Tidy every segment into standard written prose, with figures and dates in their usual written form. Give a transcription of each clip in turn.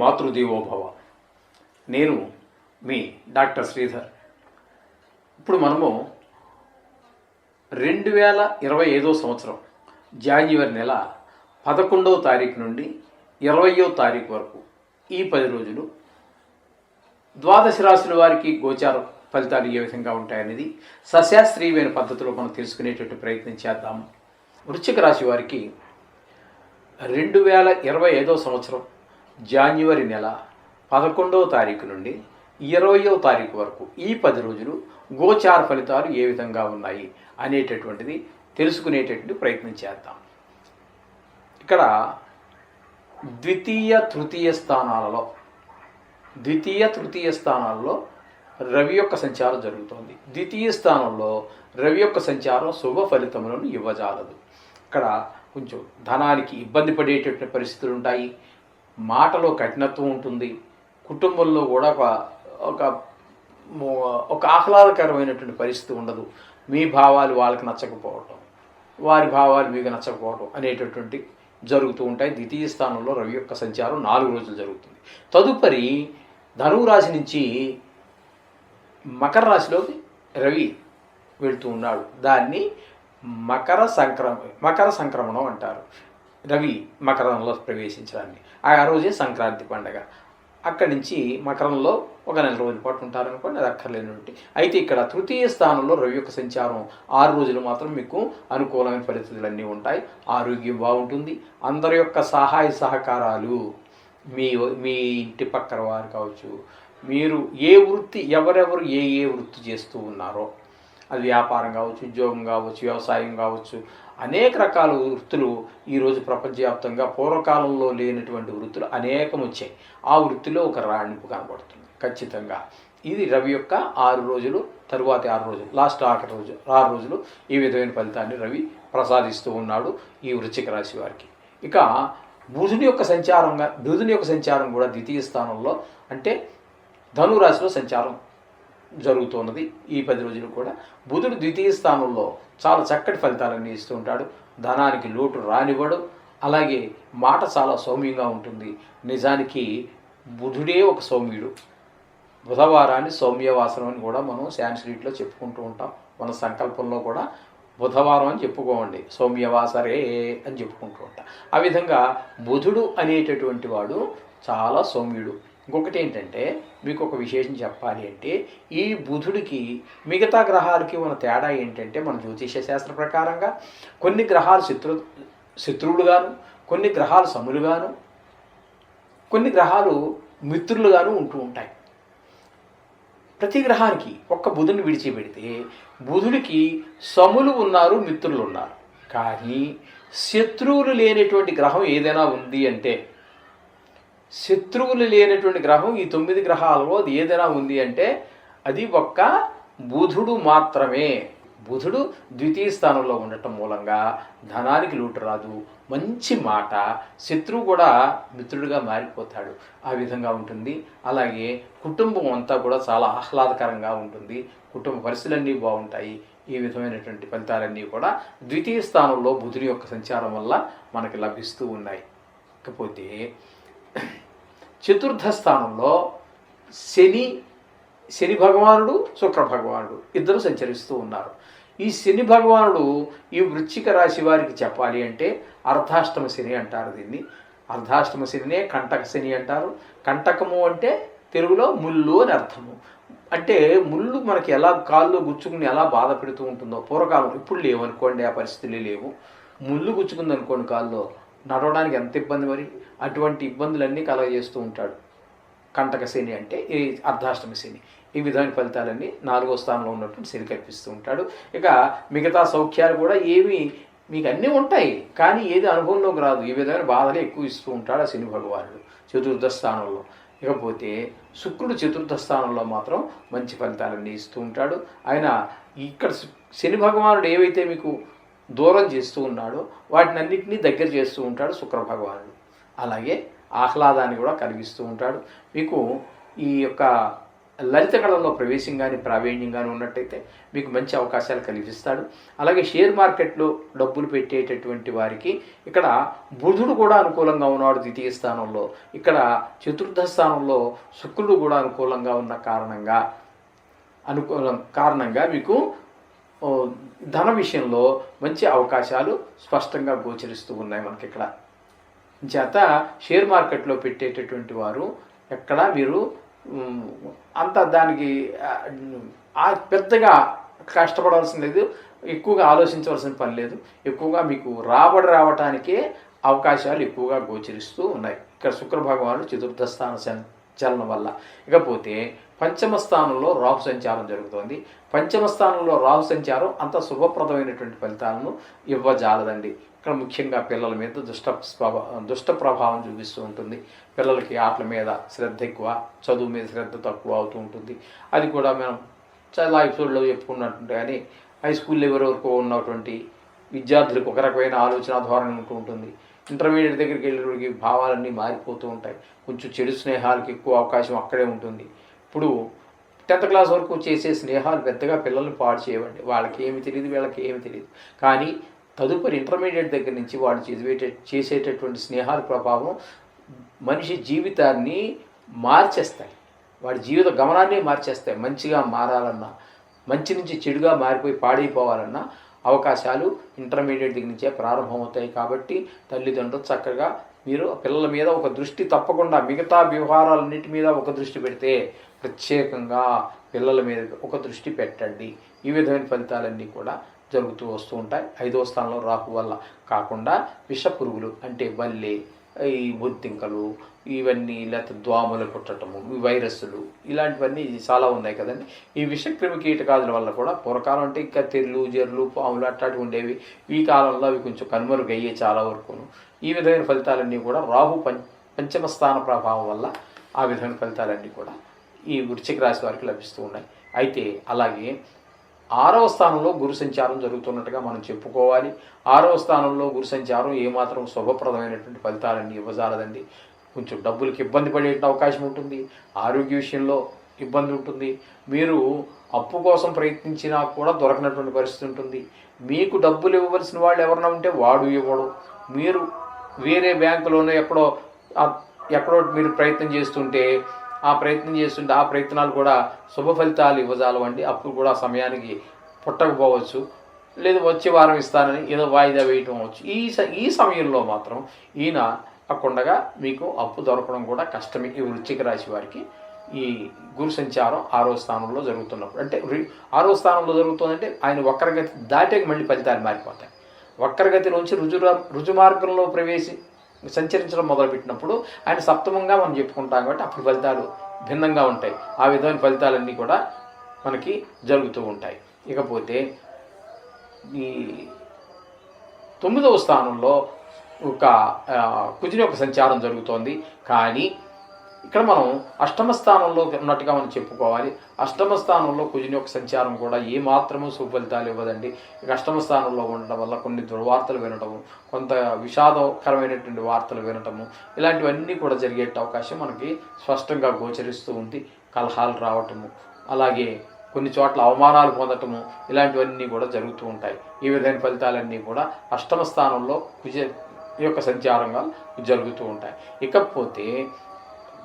మాతృదేవోభవ. నేను మీ డాక్టర్ శ్రీధర్. ఇప్పుడు మనము 2025 సంవత్సరం జాన్యువరి నెల 11వ తారీఖు నుండి 20వ తారీఖు వరకు ఈ 10 రోజులు ద్వాదశ రాశుల వారికి గోచార ఫలితాలు ఏ విధంగా ఉంటాయనేది సశాస్త్రీయమైన పద్ధతిలో మనం తెలుసుకునేటువంటి ప్రయత్నం చేద్దాము. వృశ్చిక రాశి వారికి 2025 సంవత్సరం జాన్యువరి నెల 11వ తారీఖు నుండి 20వ తారీఖు వరకు ఈ 10 రోజులు గోచార ఫలితాలు ఏ విధంగా ఉన్నాయి అనేటటువంటిది తెలుసుకునేటటువంటి ప్రయత్నం చేద్దాం. ఇక్కడ ద్వితీయ తృతీయ స్థానాలలో రవి యొక్క సంచారం జరుగుతోంది. ద్వితీయ స్థానంలో రవి యొక్క సంచారం శుభ ఫలితములను ఇవ్వజాలదు. ఇక్కడ కొంచెం ధనానికి ఇబ్బంది పడేటటువంటి పరిస్థితులు ఉంటాయి. మాటలో కఠినత్వం ఉంటుంది. కుటుంబంలో కూడా ఒక ఆహ్లాదకరమైనటువంటి పరిస్థితి ఉండదు. మీ భావాలు వాళ్ళకి నచ్చకపోవటం, వారి భావాలు మీకు నచ్చకపోవటం అనేటటువంటి జరుగుతూ ఉంటాయి. ద్వితీయ స్థానంలో రవి యొక్క సంచారం 4 రోజులు జరుగుతుంది. తదుపరి ధనువు రాశి నుంచి మకర రాశిలోకి రవి వెళ్తూ ఉన్నాడు. దాన్ని మకర సంక్రమణం అంటారు. రవి మకరంలో ప్రవేశించడాన్ని ఆ రోజే సంక్రాంతి పండగ. అక్కడి నుంచి మకరంలో ఒక 4 రోజుల పాటు ఉంటారనుకోండి, అది అక్కర్లేనుంటి. అయితే ఇక్కడ తృతీయ స్థానంలో రవి యొక్క సంచారం 6 రోజులు మాత్రం మీకు అనుకూలమైన పరిస్థితులన్నీ ఉంటాయి. ఆరోగ్యం బాగుంటుంది. అందరి యొక్క సహాయ సహకారాలు, మీ ఇంటి పక్కన వారు కావచ్చు, మీరు ఏ వృత్తి ఎవరెవరు ఏ వృత్తి చేస్తూ ఉన్నారో, అది వ్యాపారం కావచ్చు, ఉద్యోగం కావచ్చు, వ్యవసాయం కావచ్చు, అనేక రకాల వృత్తులు ఈరోజు ప్రపంచవ్యాప్తంగా పూర్వకాలంలో లేనటువంటి వృత్తులు అనేకం వచ్చాయి. ఆ వృత్తిలో ఒక రాణింపు కనబడుతుంది ఖచ్చితంగా. ఇది రవి యొక్క 6 రోజులు, తరువాతి 6 రోజులు, లాస్ట్ ఆఖరి రోజు 6 రోజులు ఈ విధమైన ఫలితాన్ని రవి ప్రసాదిస్తూ ఉన్నాడు ఈ వృశ్చిక రాశి వారికి. ఇక బుధుని యొక్క సంచారం కూడా ద్వితీయ స్థానంలో అంటే ధనురాశిలో సంచారం జరుగుతున్నది. ఈ 10 రోజులు కూడా బుధుడు ద్వితీయ స్థానంలో చాలా చక్కటి ఫలితాలన్నీ ఇస్తూ ఉంటాడు. ధనానికి లోటు రానివ్వడు. అలాగే మాట చాలా సౌమ్యంగా ఉంటుంది. నిజానికి బుధుడే ఒక సౌమ్యుడు. బుధవారాన్ని సౌమ్యవాసనం అని కూడా మనం సాంస్క్రిట్లో చెప్పుకుంటూ ఉంటాం. మన సంకల్పంలో కూడా బుధవారం అని చెప్పుకోండి, సౌమ్యవాసరే అని చెప్పుకుంటూ ఉంటాం. ఆ విధంగా బుధుడు అనేటటువంటి వాడు చాలా సౌమ్యుడు. ఇంకొకటి ఏంటంటే, మీకు ఒక విశేషం చెప్పాలి అంటే, ఈ బుధుడికి మిగతా గ్రహాలకి ఉన్న తేడా ఏంటంటే, మన జ్యోతిష శాస్త్ర ప్రకారంగా కొన్ని గ్రహాలు శత్రువులుగాను, కొన్ని గ్రహాలు సములుగాను, కొన్ని గ్రహాలు మిత్రులుగాను ఉంటూ ఉంటాయి. ప్రతి గ్రహానికి ఒక్క బుధుని విడిచిపెడితే బుధుడికి సములు ఉన్నారు, మిత్రులు ఉన్నారు. కానీ శత్రువులు లేనటువంటి గ్రహం ఏదైనా ఉంది అంటే, శత్రువులు లేనటువంటి గ్రహం ఈ 9 గ్రహాలలో అది ఏదైనా ఉంది అంటే అది ఒక్క బుధుడు మాత్రమే. బుధుడు ద్వితీయ స్థానంలో ఉండటం మూలంగా ధనానికి లోటు రాదు, మంచి మాట, శత్రువు కూడా మిత్రుడిగా మారిపోతాడు. ఆ విధంగా ఉంటుంది. అలాగే కుటుంబం అంతా కూడా చాలా ఆహ్లాదకరంగా ఉంటుంది. కుటుంబ పరిస్థితులన్నీ బాగుంటాయి. ఈ విధమైనటువంటి ఫలితాలన్నీ కూడా ద్వితీయ స్థానంలో బుధుడి యొక్క సంచారం వల్ల మనకి లభిస్తూ ఉన్నాయి. ఇకపోతే చతుర్థ స్థానంలో శని భగవానుడు, శుక్ర భగవానుడు ఇద్దరు సంచరిస్తూ ఉన్నారు. ఈ శని భగవానుడు ఈ వృశ్చిక రాశి వారికి చెప్పాలి అంటే అర్ధాష్టమ శని అంటారు. దీన్ని అర్ధాష్టమ శనినే కంటక శని అంటారు. కంటకము అంటే తెలుగులో ముళ్ళు అని అర్థము. అంటే ముళ్ళు మనకి ఎలా కాల్లో గుచ్చుకుని ఎలా బాధ పెడుతూ ఉంటుందో పూర్వకాలం, ఇప్పుడు లేవనుకోండి, ఆ పరిస్థితులే లేవు. ముళ్ళు గుచ్చుకుంది అనుకోండి కాల్లో, నడవడానికి ఎంత ఇబ్బంది. మరి అటువంటి ఇబ్బందులన్నీ కలగజేస్తూ ఉంటాడు కంటక శని అంటే ఈ అర్ధాష్టమ శని. ఈ విధమైన ఫలితాలన్నీ 4వ స్థానంలో ఉన్నటువంటి శని కల్పిస్తూ ఉంటాడు. ఇక మిగతా సౌఖ్యాలు కూడా ఏమి మీకు అన్నీ ఉంటాయి, కానీ ఏది అనుభవంలోకి రాదు. ఈ విధమైన బాధలే ఎక్కువ ఇస్తూ ఉంటాడు ఆ శని భగవానుడు చతుర్థ స్థానంలో. ఇకపోతే శుక్రుడు చతుర్థ స్థానంలో మాత్రం మంచి ఫలితాలన్నీ ఇస్తూ ఉంటాడు. ఆయన ఇక్కడ శని భగవానుడు ఏవైతే మీకు దూరం చేస్తూ ఉన్నాడో వాటిని అన్నింటినీ దగ్గర చేస్తూ ఉంటాడు శుక్ర భగవానుడు. అలాగే ఆహ్లాదాన్ని కూడా కలిగిస్తూ ఉంటాడు. మీకు ఈ యొక్క లలిత కళల్లో ప్రవేశం కానీ ప్రావీణ్యం కానీ ఉన్నట్టయితే మీకు మంచి అవకాశాలు కలిగిస్తాడు. అలాగే షేర్ మార్కెట్లో డబ్బులు పెట్టేటటువంటి వారికి ఇక్కడ బుధుడు కూడా అనుకూలంగా ఉన్నాడు ద్వితీయ స్థానంలో. ఇక్కడ చతుర్థ స్థానంలో శుక్రుడు కూడా అనుకూలంగా ఉన్న కారణంగా మీకు ధన విషయంలో మంచి అవకాశాలు స్పష్టంగా గోచరిస్తూ ఉన్నాయి మనకి ఇక్కడ. చేత షేర్ మార్కెట్లో పెట్టేటటువంటి వారు ఎక్కడ మీరు అంత దానికి పెద్దగా కష్టపడాల్సిన లేదు, ఎక్కువగా ఆలోచించవలసిన పని లేదు. ఎక్కువగా మీకు రాబడి రావటానికే అవకాశాలు ఎక్కువగా గోచరిస్తూ ఉన్నాయి ఇక్కడ శుక్ర భగవానుడు చతుర్థ స్థాన చలనం వల్ల. ఇకపోతే పంచమ స్థానంలో రాహు సంచారం జరుగుతోంది. పంచమ స్థానంలో రాహు సంచారం అంత శుభప్రదమైనటువంటి ఫలితాలను ఇవ్వజాలదండి. ఇక్కడ ముఖ్యంగా పిల్లల మీద దుష్ట ప్రభావం చూపిస్తూ ఉంటుంది. పిల్లలకి ఆటల మీద శ్రద్ధ ఎక్కువ, చదువు మీద శ్రద్ధ తక్కువ అవుతూ ఉంటుంది. అది కూడా మనం చాలా ఎపిసోడ్లో చెప్పుకున్నట్టు. కానీ హై స్కూల్ లెవెల్ వరకు ఉన్నటువంటి విద్యార్థులకు ఒక రకమైన ఆలోచన ధోరణి ఉంటూ ఉంటుంది. ఇంటర్మీడియట్ దగ్గరికి వెళ్ళేటికి భావాలన్నీ మారిపోతూ ఉంటాయి. కొంచెం చెడు స్నేహాలకి ఎక్కువ అవకాశం అక్కడే ఉంటుంది. ఇప్పుడు 10th క్లాస్ వరకు చేసే స్నేహాలు పెద్దగా పిల్లల్ని పాడు చేయవండి. వాళ్ళకి ఏమి తెలియదు, వీళ్ళకి ఏమి తెలియదు. కానీ తదుపరి ఇంటర్మీడియట్ దగ్గర నుంచి వాడు చేసేటటువంటి స్నేహాల ప్రభావం మనిషి జీవితాన్ని మార్చేస్తాయి, వాడి జీవిత గమనాన్ని మార్చేస్తాయి. మంచిగా మారాలన్నా, మంచి నుంచి చెడుగా మారిపోయి పాడైపోవాలన్నా అవకాశాలు ఇంటర్మీడియట్ దగ్గర నుంచే ప్రారంభమవుతాయి. కాబట్టి తల్లిదండ్రులు చక్కగా మీరు పిల్లల మీద ఒక దృష్టి తప్పకుండా, మిగతా వ్యవహారాలన్నిటి మీద ఒక దృష్టి పెడితే ప్రత్యేకంగా పిల్లల మీద ఒక దృష్టి పెట్టండి. ఈ విధమైన ఫలితాలన్నీ కూడా జరుగుతూ వస్తూ ఉంటాయి. 5వ స్థానంలో రాహు వల్ల కాకుండా విష పురుగులు అంటే బల్లె, ఈ బొద్దింకలు, ఇవన్నీ లేకపోతే దోమలు కుట్టటము, వైరస్సులు, ఇలాంటివన్నీ చాలా ఉన్నాయి కదండి. ఈ విషక్రిమి కీటకాదుల వల్ల కూడా పూర్వకాలం అంటే ఇంకా తెల్లు, జర్లు, పాములు అట్లాంటివి ఉండేవి. ఈ కాలంలో అవి కొంచెం కనుమరుగయ్యే చాలా వరకును. ఈ విధమైన ఫలితాలన్నీ కూడా రాహు పంచమ స్థాన ప్రభావం వల్ల ఆ విధమైన ఫలితాలన్నీ కూడా ఈ వృశ్చిక రాశి వారికి లభిస్తూ ఉన్నాయి. అయితే అలాగే 6వ స్థానంలో గురు సంచారం జరుగుతున్నట్టుగా మనం చెప్పుకోవాలి. 6వ స్థానంలో గురు సంచారం ఏమాత్రం శుభప్రదమైనటువంటి ఫలితాలన్నీ ఇవ్వజాలదండి. కొంచెం డబ్బులకి ఇబ్బంది పడే అవకాశం ఉంటుంది, ఆరోగ్య విషయంలో ఇబ్బంది ఉంటుంది. మీరు అప్పు కోసం ప్రయత్నించినా కూడా దొరకనటువంటి పరిస్థితి ఉంటుంది. మీకు డబ్బులు ఇవ్వవలసిన వాళ్ళు ఎవరైనా ఉంటే వాడు ఇవ్వడు. మీరు వేరే బ్యాంకులోనే ఎక్కడో మీరు ప్రయత్నం చేస్తుంటే ఆ ప్రయత్నాలు కూడా శుభ ఫలితాలు ఇవ్వజాలవండి. అప్పుడు కూడా సమయానికి పుట్టకపోవచ్చు, లేదు వచ్చే వారం ఇస్తానని ఏదో వాయిదా వేయటం అవచ్చు. ఈ సమయంలో మాత్రం ఈయన అక్కడగా మీకు అప్పు దొరకడం కూడా కష్టమే. ఈ వృశ్చిక రాశి వారికి ఈ గురు సంచారం 6వ స్థానంలో జరుగుతున్నప్పుడు, అంటే 6వ స్థానంలో జరుగుతుందంటే ఆయన వక్రగతి దాటాక మళ్ళీ ఫలితాలు మారిపోతాయి. వక్రగతిలోంచి రుజుమార్గంలో సంచరించడం మొదలుపెట్టినప్పుడు ఆయన సప్తమంగా మనం చెప్పుకుంటాం కాబట్టి అప్పుడు ఫలితాలు భిన్నంగా ఉంటాయి. ఆ విధమైన ఫలితాలన్నీ కూడా మనకి జరుగుతూ ఉంటాయి. ఇకపోతే ఈ 9వ స్థానంలో కుజుని యొక్క సంచారం జరుగుతోంది. కానీ ఇక్కడ మనం అష్టమ స్థానంలో ఉన్నట్టుగా మనం చెప్పుకోవాలి. అష్టమ స్థానంలో కుజుని యొక్క సంచారం కూడా ఏమాత్రమూ సుఫలితాలు ఇవ్వదండి. ఇక అష్టమ స్థానంలో ఉండటం వల్ల కొన్ని దుర్వార్తలు వినటము, కొంత విషాదకరమైనటువంటి వార్తలు వినటము, ఇలాంటివన్నీ కూడా జరిగే అవకాశం మనకి స్పష్టంగా గోచరిస్తూ ఉంది. కలహాలు రావటము, అలాగే కొన్ని చోట్ల అవమానాలు పొందటము, ఇలాంటివన్నీ కూడా జరుగుతూ ఉంటాయి. ఈ విధమైన ఫలితాలన్నీ కూడా అష్టమ స్థానంలో కుజ యొక్క సంచారంగా జరుగుతూ ఉంటాయి. ఇకపోతే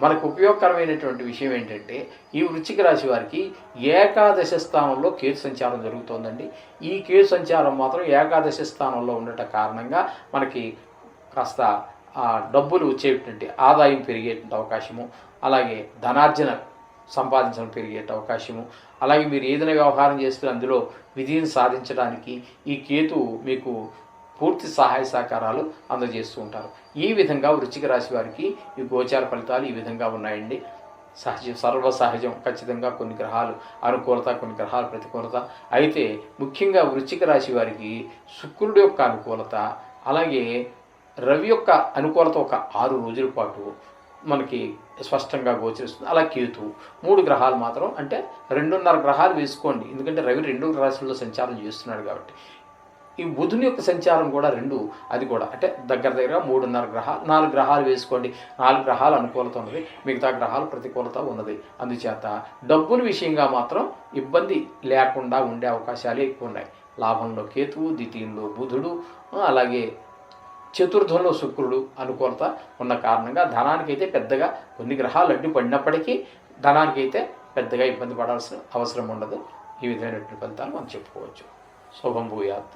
మనకు ఉపయోగకరమైనటువంటి విషయం ఏంటంటే ఈ వృశ్చిక రాశి వారికి ఏకాదశ స్థానంలో కేతు సంచారం జరుగుతోందండి. ఈ కేతు సంచారం మాత్రం ఏకాదశ స్థానంలో ఉండటం కారణంగా మనకి కాస్త డబ్బులు వచ్చేటువంటి ఆదాయం పెరిగేటువంటి అవకాశము, అలాగే ధనార్జన సంపాదించడం పెరిగే అవకాశము, అలాగే మీరు ఏదైనా వ్యవహారం చేస్తే అందులో విజయం సాధించడానికి ఈ కేతు మీకు పూర్తి సహాయ సహకారాలు అందజేస్తూ ఉంటారు. ఈ విధంగా వృశ్చిక రాశి వారికి ఈ గోచార ఫలితాలు ఈ విధంగా ఉన్నాయండి. సర్వసహజం. ఖచ్చితంగా కొన్ని గ్రహాలు అనుకూలత, కొన్ని గ్రహాలు ప్రతికూలత. అయితే ముఖ్యంగా వృశ్చిక రాశి వారికి శుక్రుడి యొక్క అనుకూలత, అలాగే రవి యొక్క అనుకూలత ఒక 6 రోజుల పాటు మనకి స్పష్టంగా గోచరిస్తుంది. అలా కేతు 3 గ్రహాలు మాత్రం, అంటే 2.5 గ్రహాలు వేసుకోండి, ఎందుకంటే రవి 2 రాశుల్లో సంచారం చేస్తున్నాడు కాబట్టి ఈ బుధుని యొక్క సంచారం కూడా అది కూడా అంటే దగ్గర 3.5 గ్రహాలు 4 గ్రహాలు వేసుకోండి, 4 గ్రహాలు అనుకూలత ఉన్నది, మిగతా గ్రహాలు ప్రతికూలత ఉన్నది. అందుచేత డబ్బుల విషయంగా మాత్రం ఇబ్బంది లేకుండా ఉండే అవకాశాలు ఎక్కువ ఉన్నాయి. లాభంలో కేతువు, ద్వితీయంలో బుధుడు, అలాగే చతుర్థంలో శుక్రుడు అనుకూలత ఉన్న కారణంగా ధనానికైతే పెద్దగా కొన్ని గ్రహాలు అడ్డుపడినప్పటికీ ధనానికైతే పెద్దగా ఇబ్బంది పడాల్సిన అవసరం ఉండదు. ఈ విధమైనటువంటి ఫలితాలు మనం చెప్పుకోవచ్చు. శుభం భూయాత్.